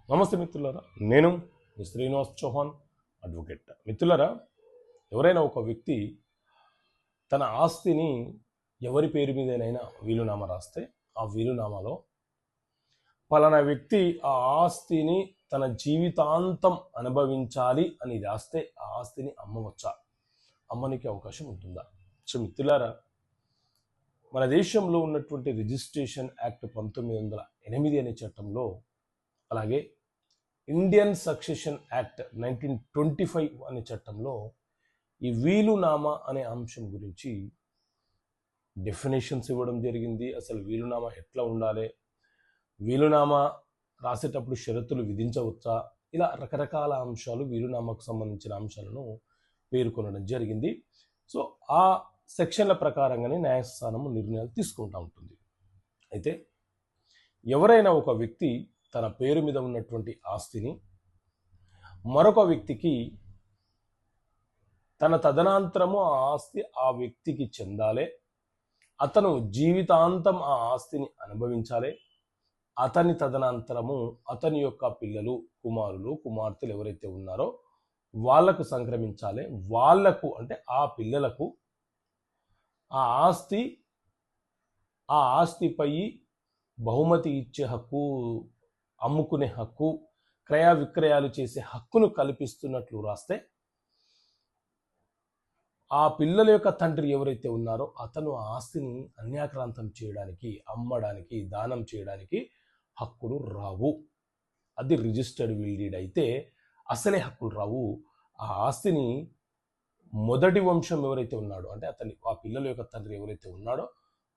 నమస్తే మిత్రులారా, నేను మీ శ్రీనివాస్ చౌహాన్ అడ్వకేట్. మిత్రులారా, ఎవరైనా ఒక వ్యక్తి తన ఆస్తిని ఎవరి పేరు మీదనైనా వీలునామా రాస్తే ఆ వీలునామాలో పలానా వ్యక్తి ఆ ఆస్తిని తన జీవితాంతం అనుభవించాలి అని రాస్తే ఆ ఆస్తిని అమ్మవచ్చా, అమ్మనికి అవకాశం ఉంటుందా? సో మిత్రులారా, మన దేశంలో ఉన్నటువంటి రిజిస్ట్రేషన్ యాక్ట్ 1908 అనే చట్టంలో, అలాగే ఇండియన్ సక్సెషన్ యాక్ట్ 1925 అనే చట్టంలో ఈ వీలునామా అనే అంశం గురించి డెఫినేషన్స్ ఇవ్వడం జరిగింది. అసలు వీలునామా ఎట్లా ఉండాలి, వీలునామా రాసేటప్పుడు షరతులు విధించవచ్చా, ఇలా రకరకాల అంశాలు వీలునామాకు సంబంధించిన అంశాలను పేర్కొనడం జరిగింది. సో ఆ సెక్షన్ల ప్రకారంగానే న్యాయస్థానము నిర్ణయాలు తీసుకుంటూ ఉంటుంది. అయితే ఎవరైనా ఒక వ్యక్తి తన పేరు మీద ఉన్నటువంటి ఆస్తిని మరొక వ్యక్తికి తన తదనంతరము ఆ ఆస్తి ఆ వ్యక్తికి చెందాలి, అతను జీవితాంతం ఆ ఆస్తిని అనుభవించాలి, అతని తదనంతరము అతని యొక్క పిల్లలు, కుమారులు, కుమార్తెలు ఎవరైతే ఉన్నారో వాళ్లకు సంక్రమించాలి. వాళ్లకు అంటే ఆ పిల్లలకు ఆ ఆస్తిపై బహుమతి ఇచ్చే హక్కు, అమ్ముకునే హక్కు, క్రయ విక్రయాలు చేసే హక్కును కల్పిస్తున్నట్లు రాస్తే ఆ పిల్లల యొక్క తండ్రి ఎవరైతే ఉన్నారో అతను ఆ ఆస్తిని అన్యాక్రాంతం చేయడానికి, అమ్మడానికి, దానం చేయడానికి హక్కులు రావు. అది రిజిస్టర్డ్ విల్ డీడ్ అయితే అసలే హక్కులు రావు. ఆ ఆస్తిని మొదటి వంశం ఎవరైతే ఉన్నాడో, అంటే ఆ పిల్లల యొక్క తండ్రి ఎవరైతే ఉన్నాడో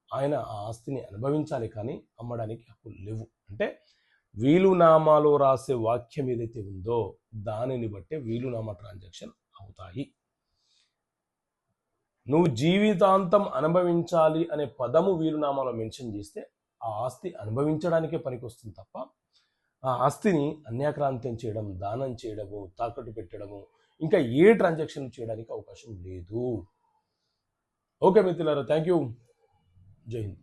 ఆయన ఆ ఆస్తిని అనుభవించాలి, కానీ అమ్మడానికి హక్కులు లేవు. అంటే వీలునామాలో రాసే వాక్యం ఏదైతే ఉందో దానిని బట్టే వీలునామా ట్రాన్సాక్షన్ అవుతాయి. నువ్వు జీవితాంతం అనుభవించాలి అనే పదము వీలునామాలో మెన్షన్ చేస్తే ఆ ఆస్తి అనుభవించడానికే పనికొస్తుంది తప్ప ఆ ఆస్తిని అన్యాక్రాంతం చేయడం, దానం చేయడము, తాకట్టు పెట్టడము, ఇంకా ఏ ట్రాన్సాక్షన్ చేయడానికి అవకాశం లేదు. ఓకే మిత్రులారా, థ్యాంక్ యూ. జై హింద్.